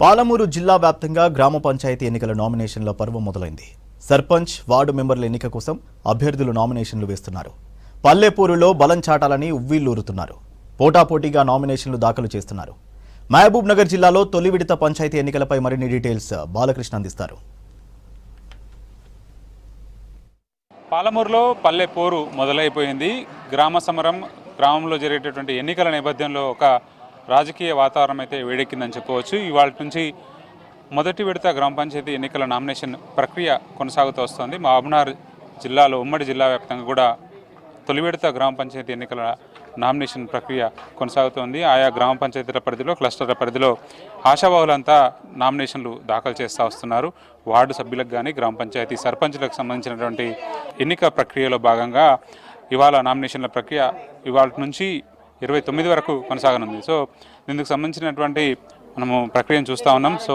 పాలమూరు జిల్లా వ్యాప్తంగా గ్రామ పంచాయతీ ఎన్నికల నామినేషన్ల పర్వం మొదలైంది. సర్పంచ్, వార్డు మెంబర్ల ఎన్నిక కోసం అభ్యర్థులు నామినేషన్లు వేస్తున్నారు. పల్లెపూరులో బలం చాటాలని ఉవ్విళ్లూరుతున్నారు. పోటాపోటీగా నామినేషన్లు దాఖలు చేస్తున్నారు. మహబూబ్ నగర్ జిల్లాలో తొలి విడత పంచాయతీ ఎన్నికలపై మరిన్ని డీటెయిల్స్ బాలకృష్ణ అందిస్తారు. పాలమూరులో పల్లెపూరు మొదలైపోయింది. గ్రామ సమరం, గ్రామంలో జరిగేటటువంటి ఎన్నికల నేపథ్యంలో ఒక రాజకీయ వాతావరణం అయితే వేడెక్కిందని చెప్పవచ్చు. ఇవాళ నుంచి మొదటి విడత గ్రామ పంచాయతీ ఎన్నికల నామినేషన్ ప్రక్రియ కొనసాగుతూ వస్తుంది. మహబూబ్నగర్ జిల్లాలో ఉమ్మడి జిల్లా వ్యాప్తంగా కూడా తొలి విడత గ్రామ పంచాయతీ ఎన్నికల నామినేషన్ ప్రక్రియ కొనసాగుతోంది. ఆయా గ్రామ పంచాయతీల పరిధిలో, క్లస్టర్ల పరిధిలో ఆశావాహులంతా నామినేషన్లు దాఖలు చేస్తూ వస్తున్నారు. వార్డు సభ్యులకు కానీ, గ్రామ పంచాయతీ సర్పంచ్లకు సంబంధించినటువంటి ఎన్నిక ప్రక్రియలో భాగంగా ఇవాళ నామినేషన్ల ప్రక్రియ ఇవాళ నుంచి 29 వరకు కొనసాగనుంది. సో దీనికి సంబంధించినటువంటి మనము ప్రక్రియను చూస్తూ ఉన్నాం. సో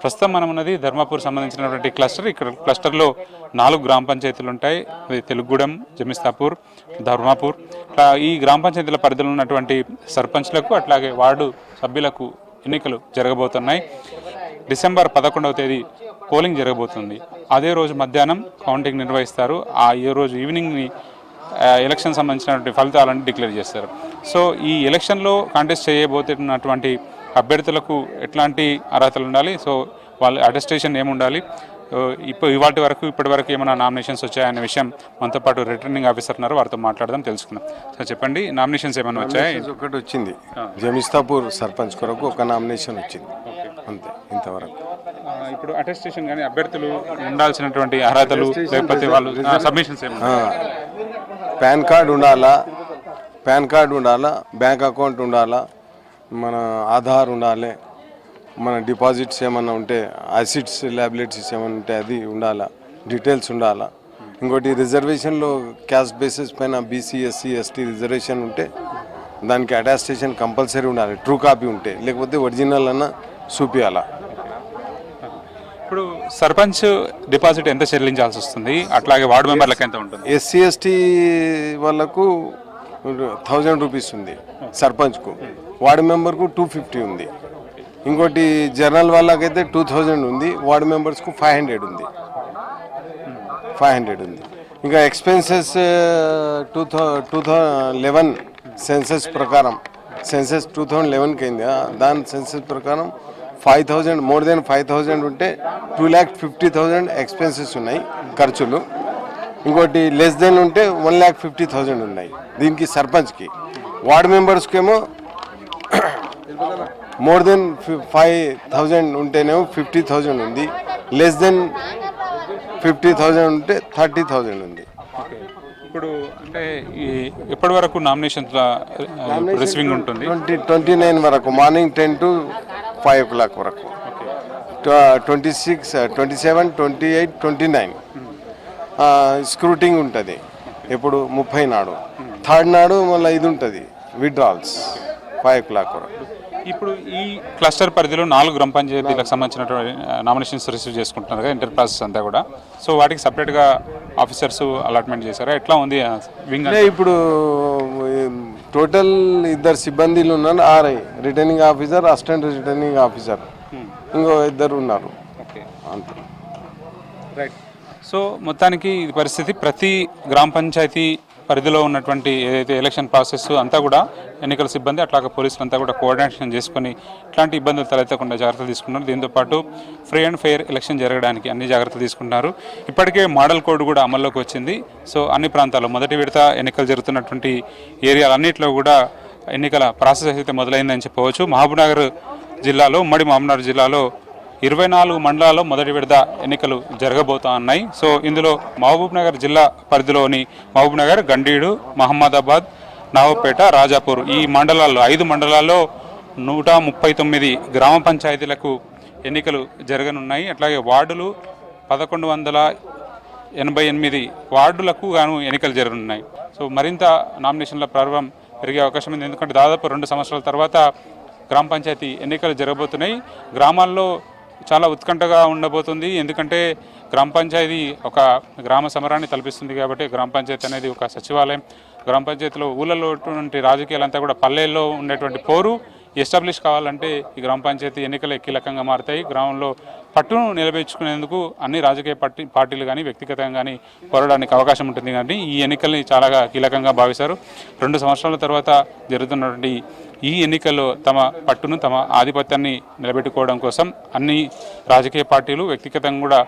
ప్రస్తుతం మనం ఉన్నది ధర్మాపూర్ సంబంధించినటువంటి క్లస్టర్. ఇక్కడ క్లస్టర్లో 4 గ్రామ పంచాయతీలు ఉంటాయి. తెలుగుగూడెం, జమిస్తాపూర్, ధర్మాపూర్. ఈ గ్రామ పంచాయతీల పరిధిలో ఉన్నటువంటి సర్పంచ్లకు అట్లాగే వార్డు సభ్యులకు ఎన్నికలు జరగబోతున్నాయి. డిసెంబర్ 11వ తేదీ పోలింగ్ జరగబోతుంది. అదే రోజు మధ్యాహ్నం కౌంటింగ్ నిర్వహిస్తారు. ఈ రోజు ఈవినింగ్ని ఎలక్షన్ సంబంధించినటువంటి ఫలితాలను డిక్లేర్ చేస్తారు. సో ఈ ఎలక్షన్లో కాంటెస్ట్ చేయబోతున్నటువంటి అభ్యర్థులకు ఎట్లాంటి అర్హతలు ఉండాలి, సో వాళ్ళ అటెస్టేషన్ ఏముండాలి, ఇప్పటి వరకు ఏమైనా నామినేషన్స్ వచ్చాయనే విషయం మనతో పాటు రిటర్నింగ్ ఆఫీసర్ ఉన్నారు, వారితో మాట్లాడదాం, తెలుసుకుందాం. సో చెప్పండి, నామినేషన్స్ ఏమైనా వచ్చాయి? ఒకటి వచ్చింది, జమిస్తాపూర్ సర్పంచ్ కొరకు ఒక నామినేషన్ వచ్చింది, అంతే, ఇంతవరకు. ఇప్పుడు అటెస్టేషన్ కానీ అభ్యర్థులు ఉండాల్సినటువంటి అర్హతలు లేకపోతే వాళ్ళు సబ్మిషన్స్ ఏమైనా? పాన్ కార్డు ఉండాలా, బ్యాంక్ అకౌంట్ ఉండాలా, మన ఆధార్ ఉండాలి, మన డిపాజిట్స్ ఏమన్నా ఉంటే, అసిడ్స్ ల్యాబిలిటీస్ ఏమైనా ఉంటే అది ఉండాలా, డీటెయిల్స్ ఉండాలా. ఇంకోటి రిజర్వేషన్లో క్యాస్ట్ బేసిస్ పైన బీసీ, ఎస్సీ, ఎస్టీ రిజర్వేషన్ ఉంటే దానికి అటాస్టేషన్ కంపల్సరీ ఉండాలి, ట్రూ కాపీ ఉంటే, లేకపోతే ఒరిజినల్ అన్న చూపించాలా. ఇప్పుడు సర్పంచ్ డిపాజిట్ ఎంత చెల్లించాల్సి వస్తుంది, అట్లాగే వార్డు మెంబర్లకు ఎంత ఉంటుంది? ఎస్సీ, ఎస్టీ వాళ్ళకు 1000 రూపీస్ ఉంది సర్పంచ్కు, వార్డు మెంబర్కు 250 ఉంది. ఇంకోటి జనరల్ వాళ్ళకైతే 2000 ఉంది, వార్డు మెంబర్స్కు 500 ఉంది. ఇంకా ఎక్స్పెన్సెస్ 2011 సెన్సెస్ ప్రకారం, సెన్సెస్ 2011కి అయింది, దాని సెన్సెస్ ప్రకారం 5000, మోర్ దెన్ 5000 ఉంటే 2,50,000 ఎక్స్పెన్సెస్ ఉన్నాయి, ఖర్చులు. ఇంకోటి లెస్ దెన్ ఉంటే 1,50,000 ఉన్నాయి దీనికి సర్పంచ్కి. వార్డు మెంబర్స్కి ఏమో మోర్ దెన్ 5,000 ఉంటేనేమో 50,000 ఉంది, లెస్ దెన్ 50,000 ఉంటే 30,000 ఉంది. ఇప్పుడు అంటే ఎప్పటి వరకు నామినేషన్ రిసీవింగ్ ఉంటుంది? 29 వరకు, మార్నింగ్ 10 to 5 o'clock వరకు. 26, 27, 28, 29 స్క్రూటింగ్ ఉంటుంది. ఎప్పుడు 30 నాడు, 3rd నాడు మళ్ళీ ఇది ఉంటుంది, విత్డ్రాల్స్ 5 o'clock వరకు. ఇప్పుడు ఈ క్లస్టర్ పరిధిలో 4 గ్రామ పంచాయతీలకు సంబంధించినటువంటి నామినేషన్స్ రిసీవ్ చేసుకుంటున్నారు కదా, ఇంటర్ ప్రాసెస్ అంతా కూడా. సో వాటికి సపరేట్గా ఆఫీసర్స్ అలాట్మెంట్ చేశారా, ఎట్లా ఉంది వింగ్? ఇప్పుడు టోటల్ 2 సిబ్బందిలు ఉన్నారు, RI returning officer, assistant returning officer, ఇంకో 2 ఉన్నారు, అంతే. రైట్. సో మొత్తానికి ఇది పరిస్థితి. ప్రతి గ్రామ పంచాయతీ పరిధిలో ఉన్నటువంటి ఏదైతే ఎలక్షన్ ప్రాసెస్ అంతా కూడా ఎన్నికల సిబ్బంది అట్లాగే పోలీసులు అంతా కూడా కోఆర్డినేషన్ చేసుకొని ఇట్లాంటి ఇబ్బందులు తలెత్తకుండా జాగ్రత్తలు తీసుకున్నారు. దీంతోపాటు ఫ్రీ అండ్ ఫెయిర్ ఎలక్షన్ జరగడానికి అన్ని జాగ్రత్తలు తీసుకుంటున్నారు. ఇప్పటికే మోడల్ కోడ్ కూడా అమల్లోకి వచ్చింది. సో అన్ని ప్రాంతాల్లో మొదటి విడత ఎన్నికలు జరుగుతున్నటువంటి ఏరియాలన్నింటిలో కూడా ఎన్నికల ప్రాసెస్ అయితే మొదలైందని చెప్పవచ్చు. మహబూబ్నగర్ జిల్లాలో, ఉమ్మడి మహబూబ్నగర్ జిల్లాలో 24 మండలాల్లో మొదటి విడత ఎన్నికలు జరగబోతా ఉన్నాయి. సో ఇందులో మహబూబ్నగర్ జిల్లా పరిధిలోని మహబూబ్నగర్, గండీడు, మహమ్మదాబాద్, నవాబ్పేట, రాజాపూర్ ఈ మండలాల్లో 5 మండలాల్లో 139 గ్రామ పంచాయతీలకు ఎన్నికలు జరగనున్నాయి. అట్లాగే వార్డులు 1188 వార్డులకు గాను ఎన్నికలు జరగనున్నాయి. సో మరింత నామినేషన్ల ప్రారంభం పెరిగే అవకాశం ఉంది. ఎందుకంటే దాదాపు 2 సంవత్సరాల తర్వాత గ్రామ పంచాయతీ ఎన్నికలు జరగబోతున్నాయి. గ్రామాల్లో చాలా ఉత్కంఠగా ఉండబోతుంది. ఎందుకంటే గ్రామ పంచాయతీ ఒక గ్రామ సమరాన్ని తలపిస్తుంది కాబట్టి గ్రామ పంచాయతీ అనేది ఒక సచివాలయం. గ్రామ పంచాయతీలో ఊళ్ళలో ఉన్నటువంటి రాజకీయాలంతా కూడా పల్లెల్లో ఉండేటువంటి పోరు ఎస్టాబ్లిష్ కావాలంటే ఈ గ్రామ పంచాయతీ ఎన్నికలే కీలకంగా మారుతాయి. గ్రామంలో పట్టును నిలబెచ్చుకునేందుకు అన్ని రాజకీయ పార్టీలు కానీ వ్యక్తిగతంగా కానీ పోరాడడానికి అవకాశం ఉంటుంది. కానీ ఈ ఎన్నికల్ని చాలా కీలకంగా భావిస్తారు. 2 సంవత్సరాల తర్వాత జరుగుతున్నటువంటి ఈ ఎన్నికల్లో తమ పట్టును తమ ఆధిపత్యాన్ని నిలబెట్టుకోవడం కోసం అన్ని రాజకీయ పార్టీలు వ్యక్తిగతంగా కూడా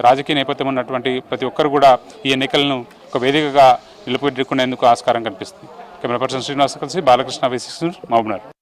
రాజకీయ నేపథ్యం ఉన్నటువంటి ప్రతి ఒక్కరు కూడా ఈ ఎన్నికలను ఒక వేదికగా నిలబెట్టుకునేందుకు ఆస్కారం కనిపిస్తుంది. కెమెరా పర్సన్ శ్రీనివాస్ కలిసి బాలకృష్ణ V6 మహబూబ్నగర్.